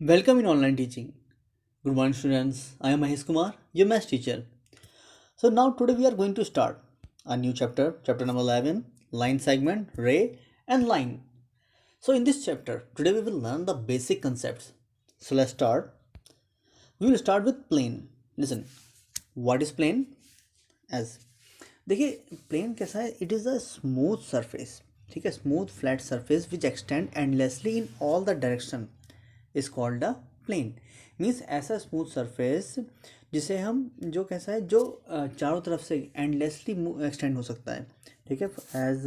Welcome in online teaching. Good morning, students. I am Mahesh Kumar, your math teacher. So now today we are going to start a new chapter, chapter number 11, line segment, ray, and line. So in this chapter, today we will learn the basic concepts. So let's start. We will start with plane. Listen, what is plane? As देखिए plane कैसा है, it is a smooth surface. ठीक है, smooth flat surface which extend endlessly in all the direction is called a plane. Means ऐसा smooth surface जिसे हम जो कैसा है जो चारों तरफ से एंडलेसली एक्सटेंड हो सकता है. ठीक है, एज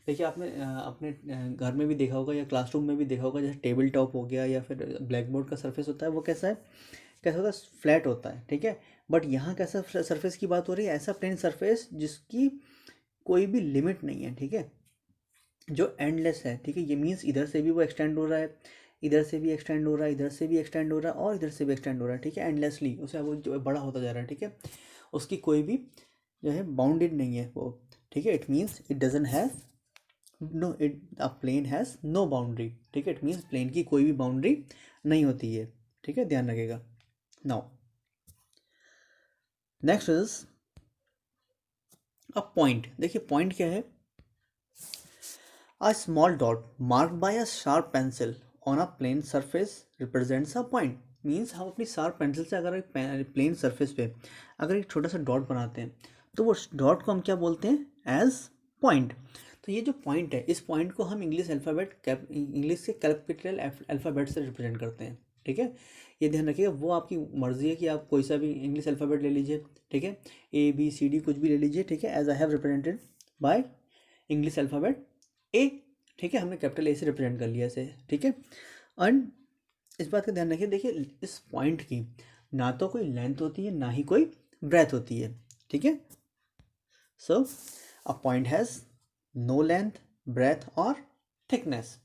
देखिए आपने अपने घर में भी देखा होगा या क्लासरूम में भी देखा होगा, जैसे टेबल टॉप हो गया या फिर ब्लैक बोर्ड का सरफेस होता है, वो कैसा है, कैसा होता है, फ्लैट होता है. ठीक है, बट यहाँ कैसा सरफेस की बात हो रही है, ऐसा प्लेन सरफेस जिसकी कोई भी लिमिट नहीं है. ठीक है, जो एंडलेस है. ठीक है, ये मीन्स इधर से भी वो एक्सटेंड हो रहा है, इधर से भी एक्सटेंड हो रहा है, इधर से भी एक्सटेंड हो रहा है और इधर से भी एक्सटेंड हो रहा है. ठीक है, एंडलेसली उसे वो जो बड़ा होता जा रहा है. ठीक है, उसकी कोई भी जो है बाउंडेड नहीं है वो. ठीक है, it means it doesn't have no, it a plane has no boundary. ठीक है, इट मीन्स प्लेन की कोई भी बाउंड्री नहीं होती है. ठीक है, ध्यान रखिएगा. Now next is a point. देखिए पॉइंट क्या है, a small dot marked by a sharp pencil on a plane surface represents a point. Means हम अपनी शार्प पेंसिल से अगर एक प्लेन सरफेस पे अगर एक छोटा सा डॉट बनाते हैं तो वो डॉट को हम क्या बोलते हैं, एज पॉइंट. तो ये जो पॉइंट है, इस पॉइंट को हम इंग्लिश के कैपिटल अल्फ़ाबेट से रिप्रेजेंट करते हैं. ठीक है, ये ध्यान रखिएगा. वो आपकी मर्जी है कि आप कोई सा भी इंग्लिश अल्फ़ाबेट ले लीजिए. ठीक है, ABCD कुछ भी ले लीजिए. ठीक है, as I have represented by English alphabet A. ठीक है, हमने कैपिटल ए से रिप्रेजेंट कर लिया इसे. ठीक है, एंड इस बात का ध्यान रखिए. देखिए इस पॉइंट की ना तो कोई लेंथ होती है ना ही कोई ब्रेथ होती है. ठीक है, so a point has no length, breadth और thickness.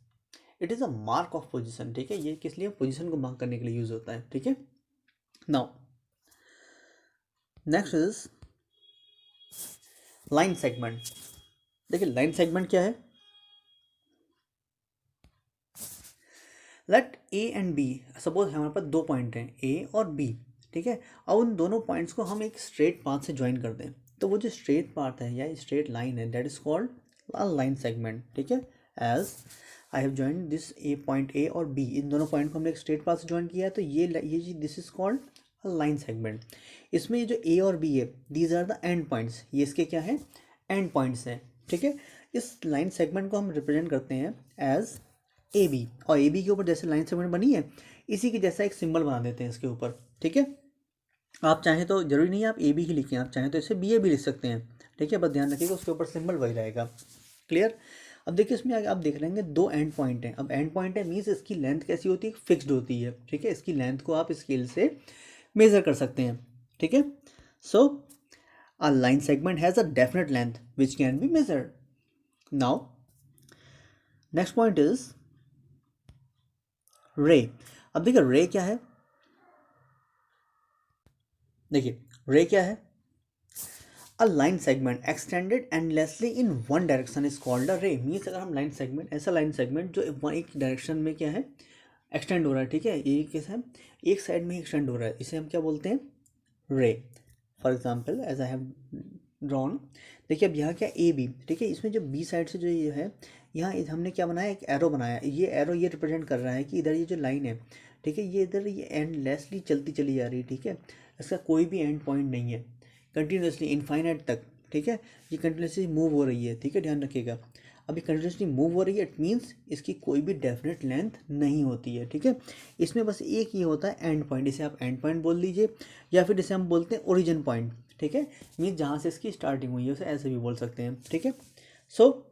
It is a mark of position. ठीक है, ये किस लिए, पोजिशन को मार्क करने के लिए यूज होता है. ठीक है, now next is line segment. देखिए लाइन सेगमेंट क्या है, let A and B, suppose हमारे पास दो पॉइंट हैं ए और बी. ठीक है, और उन दोनों पॉइंट्स को हम एक स्ट्रेट पाथ से ज्वाइन कर दें तो वो जो स्ट्रेट पाथ है या स्ट्रेट लाइन है, that is called a line segment. ठीक है, as I have join this A point A और बी, इन दोनों पॉइंट को हमने एक स्ट्रेट पाथ से ज्वाइन किया है तो ये this is called a line segment. इसमें ये जो ए और बी है, these are the end points, ये इसके क्या है, एंड पॉइंट्स हैं. ठीक है, इस लाइन सेगमेंट को हम रिप्रेजेंट करते हैं एज ए बी, और ए बी के ऊपर जैसे लाइन सेगमेंट बनी है इसी के जैसा एक सिंबल बना देते हैं इसके ऊपर. ठीक है, आप चाहें तो जरूरी नहीं है आप ए बी ही लिखें, आप चाहें तो इसे बी ए भी लिख सकते हैं. ठीक है, बस ध्यान रखिएगा उसके ऊपर सिंबल वही रहेगा. क्लियर. अब देखिए इसमें आप देख लेंगे दो एंड पॉइंट हैं. अब एंड पॉइंट है मीन्स इसकी लेंथ कैसी होती है, फिक्स्ड होती है. ठीक है, इसकी लेंथ को आप स्केल से मेजर कर सकते हैं. ठीक है, so a line segment has a definite length which can be measured. Now next point is ray. अब देखिए रे क्या है, देखिए रे क्या है, अ line segment extended endlessly in one direction is called अ रे. मीन्स अगर हम लाइन सेगमेंट, ऐसा लाइन सेगमेंट जो एक डायरेक्शन में क्या है, एक्सटेंड हो रहा है. ठीक है, ये कैसा है, एक साइड में ही एक्सटेंड हो रहा है, इसे हम क्या बोलते हैं, ray. For example as I have drawn. देखिए अब यहाँ क्या ए बी. ठीक है, इसमें जो बी साइड से जो ये है, यहाँ हमने क्या बनाया, एक एरो बनाया. ये एरो ये रिप्रेजेंट कर रहा है कि इधर ये जो लाइन है, ठीक है, ये इधर ये एंडलेसली चलती चली जा रही है. ठीक है, इसका कोई भी एंड पॉइंट नहीं है, कंटिन्यूसली इनफाइनाइट तक. ठीक है, ये कंटिन्यूसली मूव हो रही है. ठीक है, ध्यान रखिएगा. अभी कंटिन्यूसली मूव हो रही है, इट मीन्स इसकी कोई भी डेफिनेट लेंथ नहीं होती है. ठीक है, इसमें बस एक ही होता है एंड पॉइंट, इसे आप एंड पॉइंट बोल दीजिए या फिर इसे हम बोलते हैं ओरिजिन पॉइंट. ठीक है, मीन्स जहाँ से इसकी स्टार्टिंग हुई है उसे ऐसे भी बोल सकते हैं. ठीक है, सो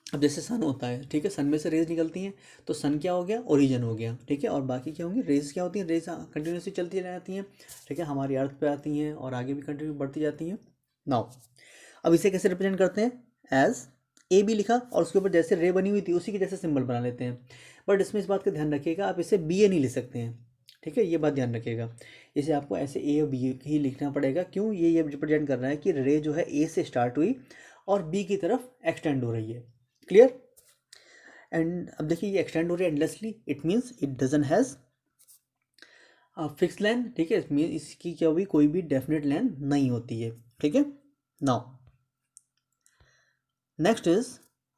अब जैसे सन होता है, ठीक है, सन में से रेज निकलती हैं तो सन क्या हो गया, ओरिजिन हो गया. ठीक है, और बाकी क्या होंगी, रेज क्या होती हैं, रेज कंटिन्यूसली चलती रहती हैं. ठीक है, हमारी अर्थ पे आती हैं और आगे भी कंटिन्यू बढ़ती जाती हैं. नाउ अब इसे कैसे रिप्रेजेंट करते हैं, एज ए बी लिखा और उसके ऊपर जैसे रे बनी हुई थी उसी के जैसे सिंबल बना लेते हैं. बट इसमें इस बात का ध्यान रखिएगा, आप इसे बी ए नहीं लिख सकते हैं. ठीक है, ये बात ध्यान रखिएगा, इसे आपको ऐसे ए और बी ही लिखना पड़ेगा. क्यों, ये रिप्रेजेंट कर रहा है कि रे जो है ए से स्टार्ट हुई और बी की तरफ एक्सटेंड हो रही है. क्लियर. एंड अब देखिए ये एक्सटेंड हो रही है endlessly, it means it dozen has fix length, ठीक है, इसमें इसकी क्या हुई, कोई भी डेफिनेट लेंथ नहीं होती है, ठीक है। Now next is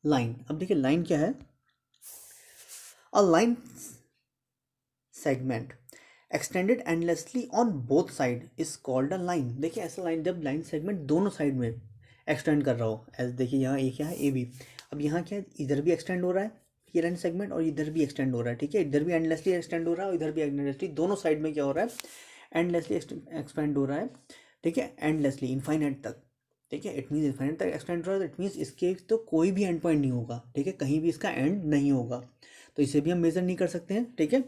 line. अब देखिए लाइन क्या है, अ line segment extended endlessly on both side is called a line. देखिए ऐसा लाइन जब लाइन सेगमेंट दोनों साइड में एक्सटेंड कर रहा हो, ऐसे देखिए यहाँ ए क्या है, ए बी। अब यहाँ क्या है, इधर भी एक्सटेंड हो रहा है ये लाइन सेगमेंट और इधर भी एक्सटेंड हो रहा है, ठीक है, इधर भी एंडलेसली एक्सटेंड हो रहा है और इधर भी एंडलेसली, दोनों साइड में क्या हो रहा है, एंडलेसली एक्सपेंड हो रहा है, ठीक है, एंडलेसली इनफाइनाइट तक, ठीक है, इट मीन्स इनफाइनाइट तक एक्सटेंड हो रहा है, इट मीन्स इसके तो कोई भी एंड पॉइंट नहीं होगा, ठीक है, कहीं भी इसका एंड नहीं होगा, तो इसे भी हम मेजर नहीं कर सकते हैं, ठीक है।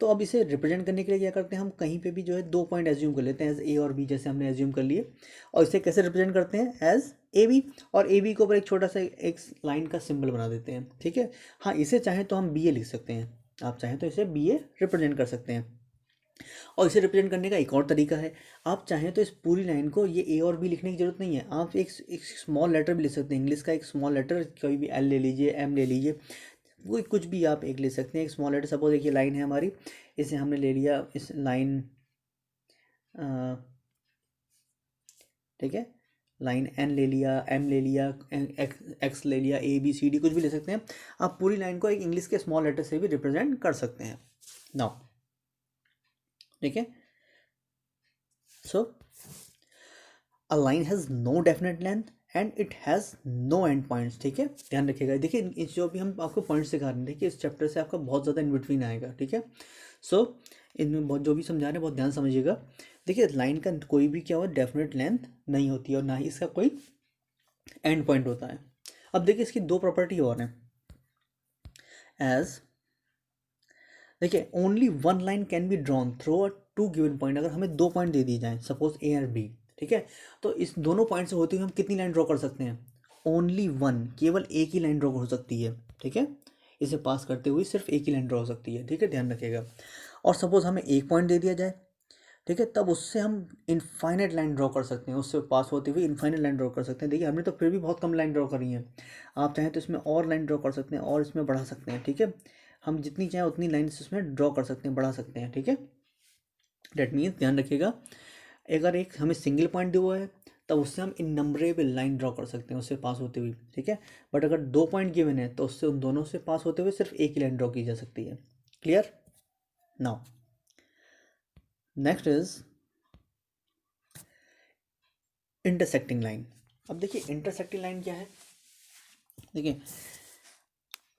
तो अब इसे रिप्रेजेंट करने के लिए क्या करते हैं, हम कहीं पे भी जो है 2 पॉइंट एज्यूम कर लेते हैं एज ए और बी, जैसे हमने एज्यूम कर लिए, और इसे कैसे रिप्रेजेंट करते हैं, एज ए बी, और ए बी के ऊपर एक छोटा सा एक लाइन का सिंबल बना देते हैं, ठीक है। हाँ, इसे चाहें तो हम बी ए लिख सकते हैं, आप चाहें तो इसे बी ए रिप्रेजेंट कर सकते हैं। और इसे रिप्रेजेंट करने का एक और तरीका है, आप चाहें तो इस पूरी लाइन को ये ए और बी लिखने की जरूरत नहीं है, आप एक स्मॉल लेटर भी लिख सकते हैं, इंग्लिश का एक स्मॉल लेटर, कोई भी एल ले लीजिए, एम ले लीजिए, कोई कुछ भी आप एक ले सकते हैं, एक स्मॉल लेटर। सपोज एक ये लाइन है हमारी, इसे हमने ले लिया इस लाइन, ठीक है, लाइन एन ले लिया, एम ले लिया, एक्स ले लिया, ए बी सी डी, कुछ भी ले सकते हैं आप। पूरी लाइन को एक इंग्लिश के स्मॉल लेटर से भी रिप्रेजेंट कर सकते हैं नाउ, ठीक है। So a line has no definite length and it has no end points, ठीक है, ध्यान रखिएगा। देखिए इस जो भी हम आपको पॉइंट्स सिखा रहे हैं, देखिए इस चैप्टर से आपका बहुत ज़्यादा इन बिटवीन आएगा, ठीक है। सो इनमें बहुत जो भी समझा रहे हैं बहुत ध्यान समझिएगा। देखिए लाइन का कोई भी क्या हो डेफिनेट लेंथ नहीं होती है और ना ही इसका कोई एंड पॉइंट होता है। अब देखिए इसकी दो प्रॉपर्टी और हैं, एज देखिए only one line can be drawn through a two given point. अगर हमें 2 पॉइंट दे दिए जाएँ, सपोज ए और बी, ठीक है, तो इस दोनों पॉइंट से होते हुए हम कितनी लाइन ड्रॉ कर सकते हैं, ओनली वन, केवल एक ही लाइन ड्रॉ हो सकती है, ठीक है, इसे पास करते हुए सिर्फ एक ही लाइन ड्रॉ हो सकती है, ठीक है, ध्यान रखिएगा। और सपोज हमें एक पॉइंट दे दिया जाए, ठीक है, तब उससे हम इनफाइनाइट लाइन ड्रॉ कर सकते हैं, उससे पास होते हुए इनफाइनाइट लाइन ड्रॉ कर सकते हैं। देखिए हमने तो फिर भी बहुत कम लाइन ड्रॉ करी है, आप चाहें तो इसमें और लाइन ड्रॉ कर सकते हैं और इसमें बढ़ा सकते हैं, ठीक है, हम जितनी चाहें उतनी लाइन इसमें ड्रॉ कर सकते हैं, बढ़ा सकते हैं, ठीक है। डेट मीन्स ध्यान रखिएगा, अगर एक हमें सिंगल पॉइंट दिया हुआ है तब उससे हम इननंबरेबल लाइन ड्रॉ कर सकते हैं उससे पास होते हुए, ठीक है। बट अगर 2 पॉइंट गिवन है तो उससे उन दोनों से पास होते हुए सिर्फ एक ही लाइन ड्रॉ की जा सकती है। Clear now next is intersecting line. अब देखिए इंटरसेक्टिंग लाइन क्या है, देखिए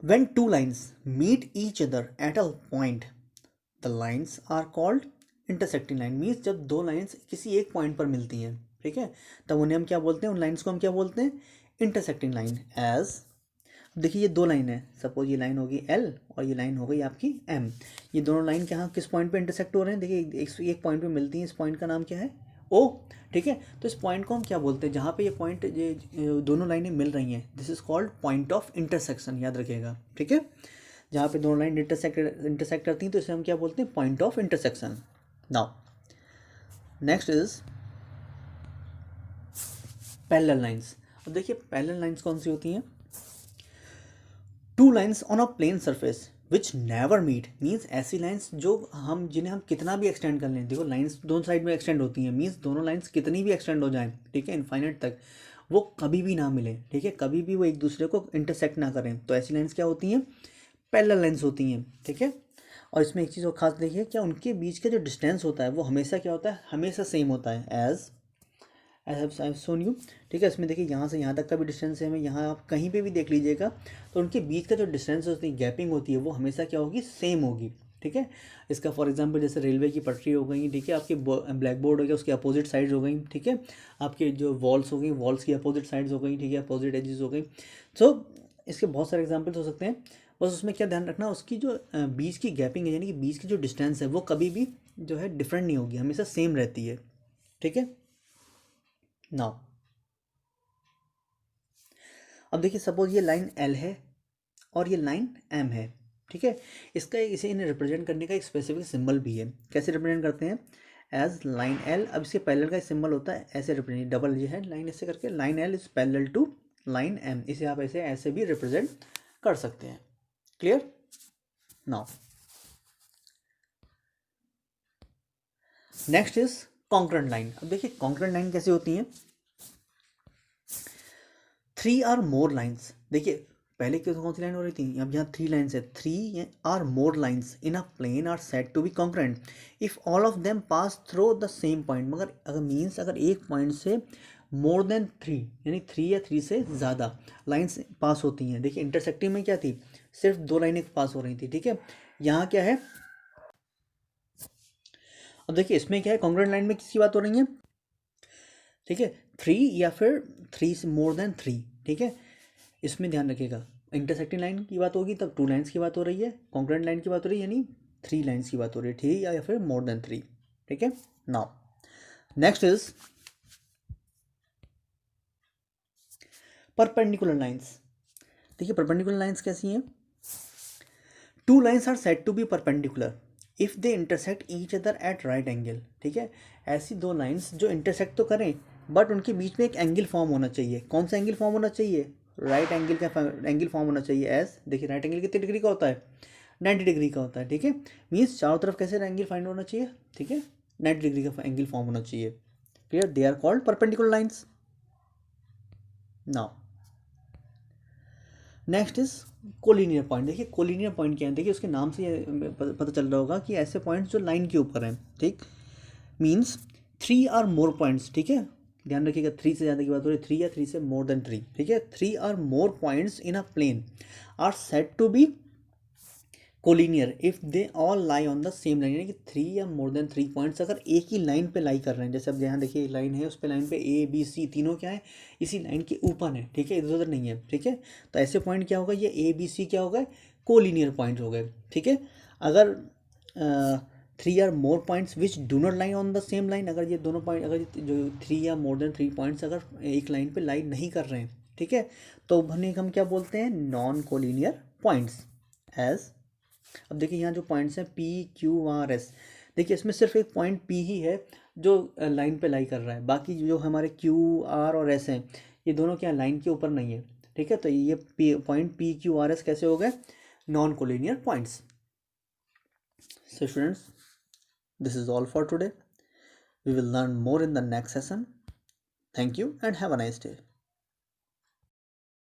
when two lines meet each other at a point the lines are called intersecting line. मीन्स जब दो लाइंस किसी एक पॉइंट पर मिलती हैं, ठीक है, तब उन्हें हम क्या बोलते हैं, उन लाइंस को हम क्या बोलते हैं, इंटरसेक्टिंग लाइन। एज देखिए ये 2 लाइन है, सपोज ये लाइन होगी एल और ये लाइन हो गई आपकी एम, ये दोनों लाइन क्या किस पॉइंट पे इंटरसेक्ट हो रहे हैं, देखिए एक पॉइंट पे मिलती हैं, इस पॉइंट का नाम क्या है, ओ, ठीक है। तो इस पॉइंट को हम क्या बोलते हैं, जहाँ पे ये पॉइंट ये दोनों लाइनें मिल रही हैं, this is called point of intersection, याद रखिएगा, ठीक है। जहाँ पे दोनों लाइन इंटरसेक्ट करती हैं तो इसे हम क्या बोलते हैं, point of intersection. Now next is parallel lines. अब देखिए पैरेलल लाइंस कौन सी होती हैं, two lines on a plane surface which never meet. Means ऐसी लाइंस जो हम जिन्हें हम कितना भी एक्सटेंड कर लें, देखो लाइंस दोनों साइड में एक्सटेंड होती हैं, मीन्स दोनों लाइंस कितनी भी एक्सटेंड हो जाएं, ठीक है, इनफाइनाइट तक, वो कभी भी ना मिले, ठीक है, कभी भी वो एक दूसरे को इंटरसेक्ट ना करें, तो ऐसी लाइंस क्या होती हैं, पैरेलल लाइंस होती हैं, ठीक है। और इसमें एक चीज़ और खास देखिए, क्या उनके बीच का जो डिस्टेंस होता है वो हमेशा क्या होता है, हमेशा सेम होता है, एज आई शोन यू, ठीक है। इसमें देखिए यहाँ से यहाँ तक का भी डिस्टेंस है, हमें यहाँ आप कहीं पे भी देख लीजिएगा, तो उनके बीच का जो डिस्टेंस होती है, गैपिंग होती है, वो हमेशा क्या होगी, सेम होगी, ठीक है। इसका फॉर एग्जांपल जैसे रेलवे की पटरी हो गई, ठीक है, आपके ब्लैक बोर्ड हो गया, उसके अपोजिट साइड्स हो गई, ठीक है, आपके जो वॉल्स हो गई, वॉल्स की अपोजिट साइड्स हो गई, ठीक है, अपोजिट एजेस हो गई। सो इसके बहुत सारे एग्जाम्पल्स हो सकते हैं, बस उसमें क्या ध्यान रखना, उसकी जो बीच की गैपिंग है, यानी कि बीच की जो डिस्टेंस है, वो कभी भी जो है डिफरेंट नहीं होगी, हमेशा सेम रहती है, ठीक है। नाउ अब देखिए सपोज ये लाइन एल है और ये लाइन एम है, ठीक है, इसका इसे इन्हें रिप्रेजेंट करने का एक स्पेसिफिक सिंबल भी है। कैसे रिप्रेजेंट करते हैं, एज लाइन एल। अब इसके पैरेलल का सिंबल होता है ऐसे रिप्रेजेंट, डबल ये है लाइन, ऐसे करके line L is parallel to line M, इसे आप ऐसे ऐसे भी रिप्रेजेंट कर सकते हैं। Clear now next is concurrent line. अब देखिए कॉन्करेंट लाइन कैसी होती हैं, 3 आर मोर लाइन्स। देखिए पहले कौन सी लाइन हो रही थी, अब यहाँ 3 लाइन्स है, 3 or more lines in a plane are said to be concurrent if all of them pass through the same point. मगर अगर मीन्स अगर एक पॉइंट से मोर देन 3 यानी 3 या 3 से ज़्यादा लाइन्स पास होती हैं। देखिए इंटरसेक्टिंग में क्या थी, सिर्फ 2 लाइनें पास हो रही थी, ठीक है। यहाँ क्या है, अब देखिए इसमें क्या है, कॉन्ग्रुएंट लाइन में किसकी बात हो रही है, ठीक है, 3 या फिर 3 से मोर देन 3, ठीक है। इसमें ध्यान रखिएगा इंटरसेक्टिंग लाइन की बात होगी तब 2 लाइन्स की बात हो रही है, कॉन्ग्रुएंट लाइन की बात हो रही है यानी 3 लाइन्स की बात हो रही है, ठीक है, या फिर मोर देन 3, ठीक है। Now next is perpendicular lines. देखिए परपेंडिकुलर लाइन्स कैसी हैं, 2 lines are said to be perpendicular if they intersect each other at right angle, ठीक है। ऐसी 2 लाइन्स जो इंटरसेक्ट तो करें बट उनके बीच में एक एंगल फॉर्म होना चाहिए। कौन सा एंगल फॉर्म होना चाहिए, राइट एंगल का एंगल फॉर्म होना चाहिए। एज देखिए राइट एंगल कितने डिग्री का होता है, 90 डिग्री का होता है, ठीक है। मीन्स चारों तरफ कैसे एंगल फाइंड होना चाहिए, ठीक है, 90 डिग्री का एंगल फॉर्म होना चाहिए, clear. They are called perpendicular lines. Now next is collinear point. देखिए कोलिनियर पॉइंट क्या है, देखिए उसके नाम से ये पता चल रहा होगा कि ऐसे पॉइंट्स जो लाइन के ऊपर हैं, ठीक। मीन्स 3 आर मोर पॉइंट्स, ठीक है, ध्यान रखिएगा 3 से ज़्यादा की बात हो रही है, 3 या 3 से मोर देन 3, ठीक है। 3 or more points in a plane are said to be collinear if they all lie on the same line, यानी कि 3 या मोर देन 3 पॉइंट्स अगर एक ही लाइन पे लाई कर रहे हैं, जैसे अब यहाँ देखिए लाइन है, उस पे लाइन पे ए बी सी तीनों क्या है, इसी लाइन के ऊपर है, ठीक है, इधर उधर नहीं है, ठीक है। तो ऐसे पॉइंट क्या होगा, ये ए बी सी क्या हो गए, कोलिनियर पॉइंट हो गए, ठीक है। अगर 3 or more points which do not lie on the same line, अगर ये दोनों पॉइंट अगर जो 3 या मोर देन 3 पॉइंट्स अगर एक लाइन पे लाई नहीं कर रहे हैं, ठीक है, तो उन्हें हम क्या बोलते हैं, नॉन कोलिनियर पॉइंट्स। एज अब देखिए यहाँ जो पॉइंट्स हैं पी क्यू आर एस, देखिए इसमें सिर्फ एक पॉइंट पी ही है जो लाइन पे लाई कर रहा है, बाकी जो हमारे क्यू आर और एस हैं ये दोनों क्या लाइन के ऊपर नहीं है, ठीक है। तो ये point P Q R S कैसे हो गए, non collinear points. So students this is all for today, we will learn more in the next session. Thank you and have a nice day.